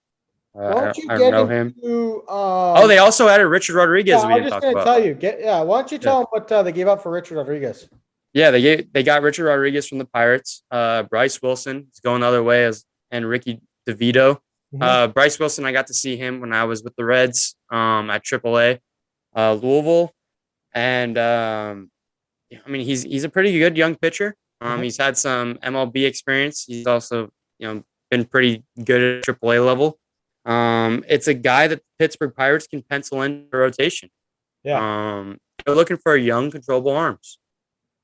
I don't know him. They also added Richard Rodriguez.
I was just going to tell you. Why don't you tell them what they gave up for Richard Rodriguez?
Yeah, they got Richard Rodriguez from the Pirates. Bryce Wilson is going the other way and Ricky DeVito. Mm-hmm. Bryce Wilson, I got to see him when I was with the Reds at AAA, Louisville, and he's a pretty good young pitcher. He's had some MLB experience. He's also been pretty good at AAA level. It's a guy that the Pittsburgh Pirates can pencil in the rotation. Yeah. They're looking for young, controllable arms.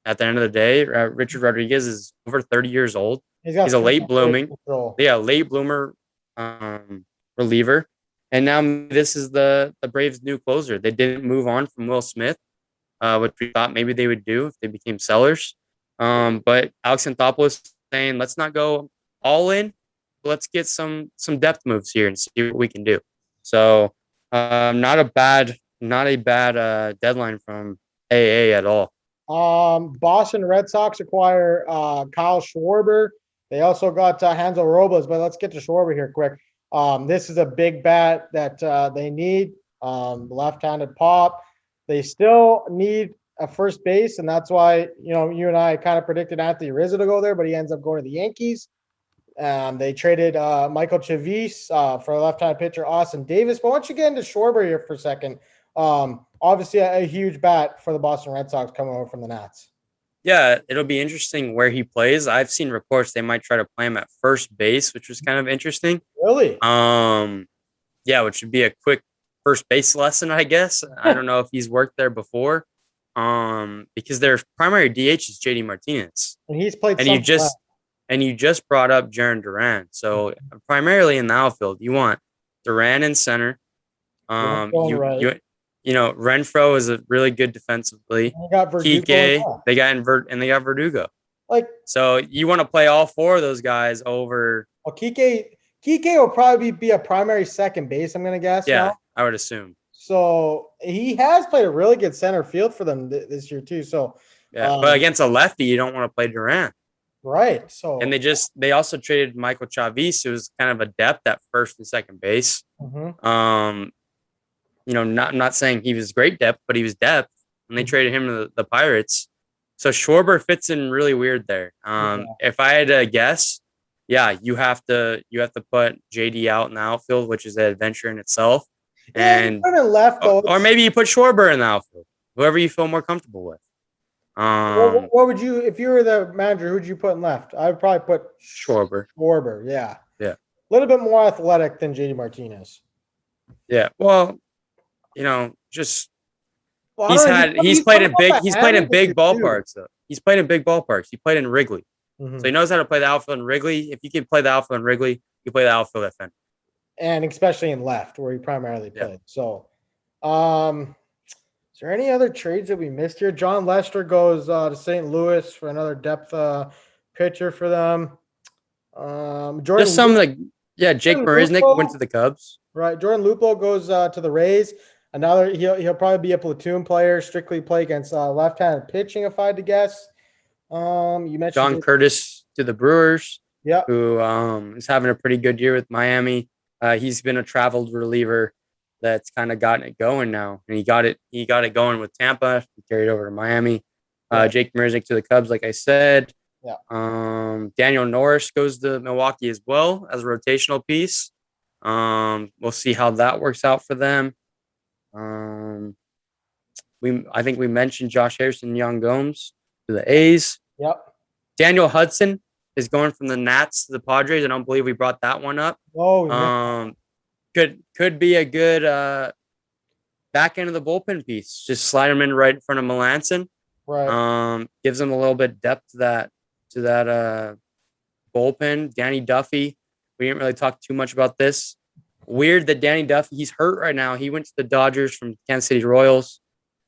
At the end of the day, Richard Rodriguez is over 30 years old. He's a late bloomer reliever. And now this is the Braves' new closer. They didn't move on from Will Smith, which we thought maybe they would do if they became sellers. But Alex Anthopoulos saying, let's not go all in. Let's get some depth moves here and see what we can do. So not a bad deadline from AA at all.
Boston Red Sox acquire Kyle Schwarber. They also got Hansel Robles, but let's get to Schwarber here quick. This is a big bat that they need. Left-handed pop. They still need a first base, and that's why you and I kind of predicted Anthony Rizzo to go there, but he ends up going to the Yankees. They traded Michael Chavis for a left-handed pitcher, Austin Davis. But once you get into Schwarber here for a second, obviously a huge bat for the Boston Red Sox coming over from the Nats.
Yeah, it'll be interesting where he plays. I've seen reports they might try to play him at first base, which was kind of interesting.
Really?
Yeah, which would be a quick first base lesson, I guess. I don't know if he's worked there before. Because their primary DH is JD Martinez.
And he's played
and you just brought up Jaron Duran. So primarily in the outfield, you want Duran in center. Renfroe is a really good defensively.
They got Verdugo.
They got Verdugo. So you want to play all four of those guys over.
Well, Kike will probably be a primary second base, I'm going to guess.
Yeah,
now.
I would assume.
So he has played a really good center field for them this year too. So
yeah, but against a lefty, you don't want to play Duran.
Right. So
and they also traded Michael Chavis, who was kind of a depth at first and second base.
Mm-hmm.
Not saying he was great depth, but he was depth, and they traded him to the Pirates. So Schwarber fits in really weird there. If I had to guess, yeah, you have to put JD out in the outfield, which is an adventure in itself. And or maybe you put Schwarber in the outfield, whoever you feel more comfortable with.
What would you, if you were the manager, who'd you put in left? I would probably put
Schwarber.
Yeah.
Yeah.
A little bit more athletic than JD Martinez.
Yeah. Well, he's played in big ballparks though. He's played in big ballparks. He played in Wrigley. Mm-hmm. So he knows how to play the outfield in Wrigley. If you can play the outfield in Wrigley, you play the outfield at Fenway.
And especially in left, where he primarily played. Yeah. So, is there any other trades that we missed here? John Lester goes to St. Louis for another depth pitcher for them.
Jake Marisnick went to the Cubs.
Right. Jordan Lupo goes to the Rays. Another, he'll probably be a platoon player, strictly play against left-handed pitching, if I had to guess. You mentioned
John Curtis to the Brewers.
Yeah.
Who is having a pretty good year with Miami. He's been a traveled reliever that's kind of gotten it going now, and he got it going with Tampa. He carried over to Miami. Jake Marisnick to the Cubs, like I said.
Yeah.
Daniel Norris goes to Milwaukee as well as a rotational piece. We'll see how that works out for them. I think we mentioned Josh Harrison, Young Gomes to the A's.
Yep.
Daniel Hudson is going from the Nats to the Padres. I don't believe we brought that one up.
Oh,
could be a good back end of the bullpen piece. Just slide him in right in front of Melanson.
Right.
Gives them a little bit depth to that bullpen. Danny Duffy. We didn't really talk too much about this. Weird that Danny Duffy, he's hurt right now. He went to the Dodgers from Kansas City Royals.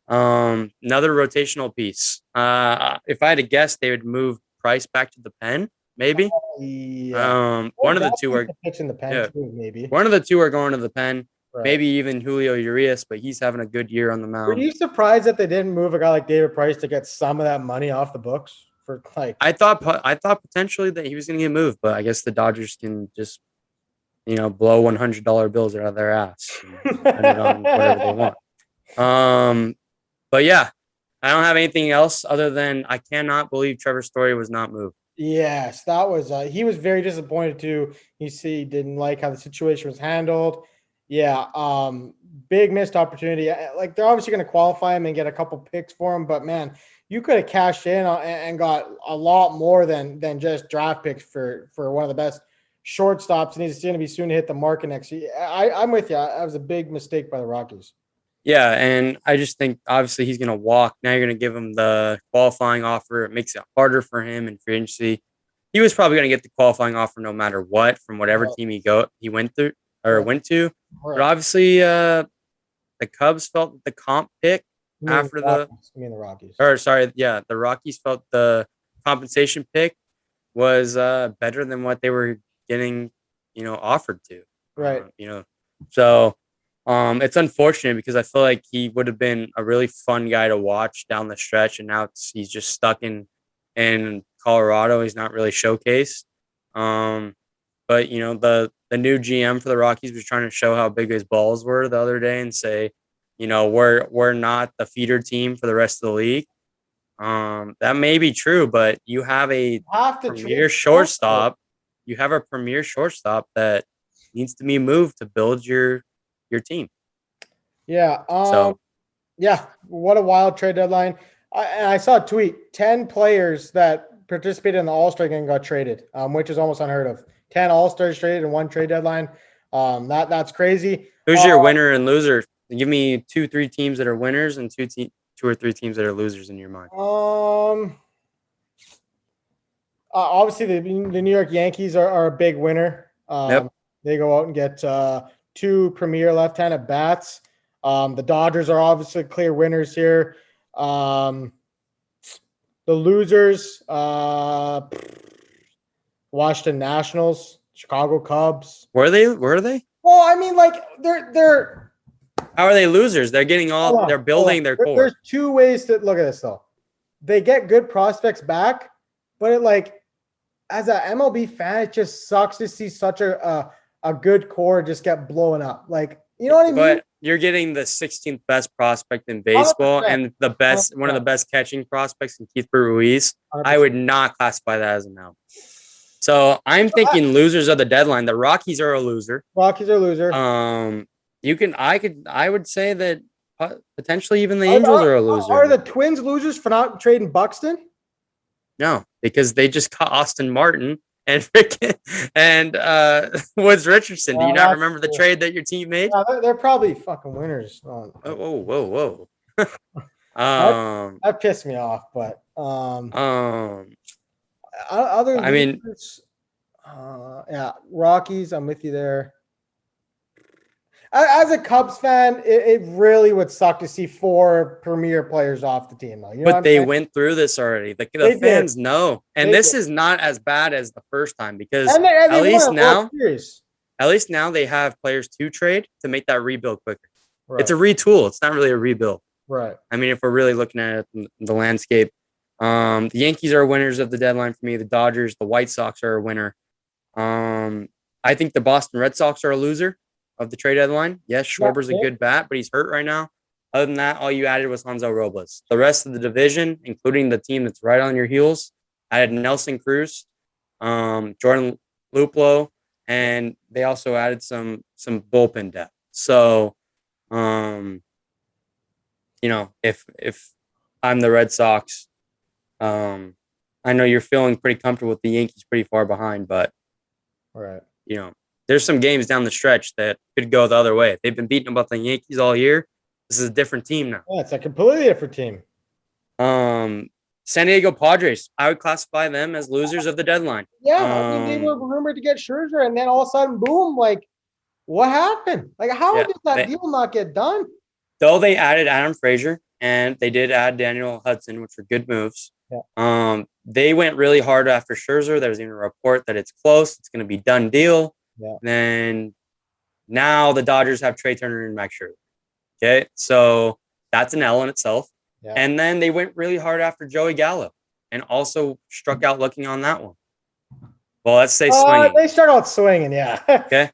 Another rotational piece. If I had to guess, they would move Price back to the pen. Maybe.
Yeah.
One of the two are
pitching the pen too, maybe.
One of the two are going to the pen.
Right.
Maybe even Julio Urias, but he's having a good year on the mound.
Were you surprised that they didn't move a guy like David Price to get some of that money off the books for
I thought potentially that he was going to get moved, but I guess the Dodgers can just blow $100 bills out of their ass and spend it on whatever they want. But yeah, I don't have anything else other than I cannot believe Trevor Story was not moved.
Yes, that was he was very disappointed too. He didn't like how the situation was handled. Yeah, big missed opportunity. Like they're obviously going to qualify him and get a couple picks for him, but man, you could have cashed in and got a lot more than just draft picks for one of the best shortstops, and he's going to be soon to hit the market next year. I'm with you. That was a big mistake by the Rockies.
Yeah, and I just think obviously he's going to walk. Now you're going to give him the qualifying offer. It makes it harder for him in free agency. He was probably going to get the qualifying offer no matter what from whatever team he went to. Right. But obviously the Cubs felt the comp pick after the
Rockies.
The Rockies felt the compensation pick was better than what they were getting, offered to.
Right.
So It's unfortunate because I feel like he would have been a really fun guy to watch down the stretch, and now he's just stuck in Colorado. He's not really showcased. But the new GM for the Rockies was trying to show how big his balls were the other day and say, we're not the feeder team for the rest of the league. That may be true, but you have a premier shortstop. You have a premier shortstop that needs to be moved to build your team.
Yeah. Yeah. What a wild trade deadline. I saw a tweet. 10 players that participated in the All-Star game got traded, which is almost unheard of. 10 All-Stars traded in one trade deadline. That's crazy.
Who's your winner and loser? Give me 2-3 teams that are winners and two or three teams that are losers in your mind.
Obviously the New York Yankees are a big winner.
Yep.
They go out and get 2 premier left-handed bats. The Dodgers are obviously clear winners here. The losers, Washington Nationals, Chicago Cubs.
Were they?
Well, I mean, like they're.
How are they losers? They're getting all. They're building their core.
There's 2 ways to look at this though. They get good prospects back, but as an MLB fan, it just sucks to see such a good core just get blown up. Like, you know what I mean?
But you're getting the 16th best prospect in baseball 100%. And the best, 100%. One of the best catching prospects in Keith Ruiz. 100%. I would not classify that as an L. So I'm thinking losers of the deadline. The Rockies are a loser. I would say that potentially even the Angels are a loser.
Are the Twins losers for not trading Buxton?
No, because they just got Austin Martin and Woods Richardson. Do you not remember the trade that your team made?
Yeah, they're probably fucking winners.
Whoa.
That pissed me off, but other losers, Rockies, I'm with you there. As a Cubs fan, it really would suck to see 4 premier players off the team, though.
But they went through this already. The fans know, and this is not as bad as the first time because at least now they have players to trade to make that rebuild quicker. Right. It's a retool. It's not really a rebuild.
Right.
I mean, if we're really looking at it, the landscape, the Yankees are winners of the deadline for me. The Dodgers, the White Sox are a winner. I think the Boston Red Sox are a loser of the trade deadline. Yes, Schwarber's a good bat, but he's hurt right now. Other than that, all you added was Hanzo Robles. The rest of the division, including the team that's right on your heels, added Nelson Cruz, Jordan Luplow, and they also added some bullpen depth. So, if I'm the Red Sox, I know you're feeling pretty comfortable with the Yankees pretty far behind, but there's some games down the stretch that could go the other way. They've been beating about the Yankees all year. This is a different team now.
Yeah, it's a completely different team.
San Diego Padres, I would classify them as losers of the deadline.
Yeah, I mean, they were rumored to get Scherzer, and then all of a sudden, boom, like, what happened? Like, how did that deal not get done?
Though they added Adam Frazier, and they did add Daniel Hudson, which were good moves. Yeah. They went really hard after Scherzer. There was even a report that it's close. It's going to be done deal. Yeah. Then now the Dodgers have Trey Turner and Max Scherzer. Okay, so that's an L in itself. Yeah. And then they went really hard after Joey Gallo and also struck out looking on that one. Well, let's say swinging.
They start out swinging, yeah.
Okay.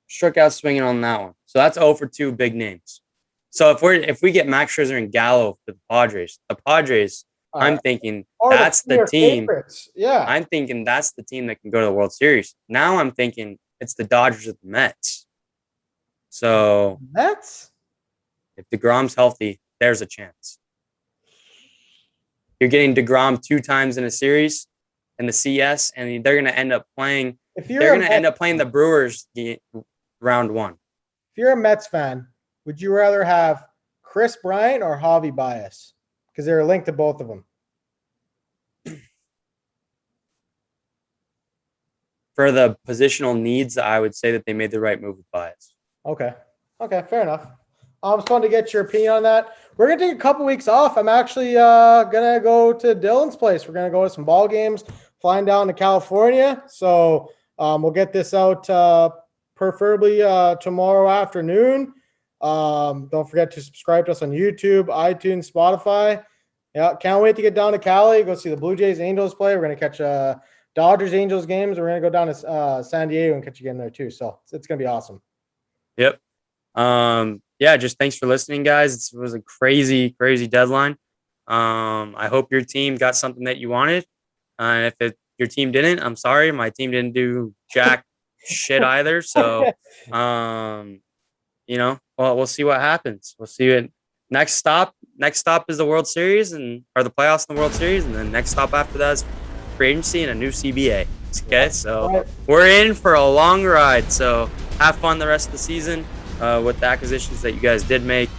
Struck out swinging on that one. So that's 0 for 2 big names. So if we get Max Scherzer and Gallo for the Padres, I'm thinking that's the team.
Favorites. Yeah.
I'm thinking that's the team that can go to the World Series. Now I'm thinking it's the Dodgers or the Mets. So
Mets?
If DeGrom's healthy, there's a chance. You're getting DeGrom 2 times in a series in the CS, and they're going to end up playing. They're going to end up playing the Brewers round 1.
If you're a Mets fan, would you rather have Chris Bryant or Javi Baez? Because they're linked to both of them.
For the positional needs, I would say that they made the right move with Baez.
Okay, fair enough. I just wanted to get your opinion on that. We're going to take a couple weeks off. I'm actually going to go to Dylan's place. We're going to go to some ball games, flying down to California. So we'll get this out preferably tomorrow afternoon. Don't forget to subscribe to us on YouTube, iTunes, Spotify. Yeah, can't wait to get down to Cali, go see the Blue Jays Angels play. We're going to catch Dodgers Angels games. We're going to go down to San Diego and catch you again there too. So it's going to be awesome.
Yep. Yeah, just thanks for listening, guys. It was a crazy deadline. I hope your team got something that you wanted. And if your team didn't, I'm sorry. My team didn't do jack shit either. So, we'll see what happens. We'll see it. Next stop is the World Series or the playoffs in the World Series. And then next stop after that is free agency and a new CBA. Okay. So we're in for a long ride. So have fun the rest of the season with the acquisitions that you guys did make.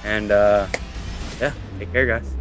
And take care, guys.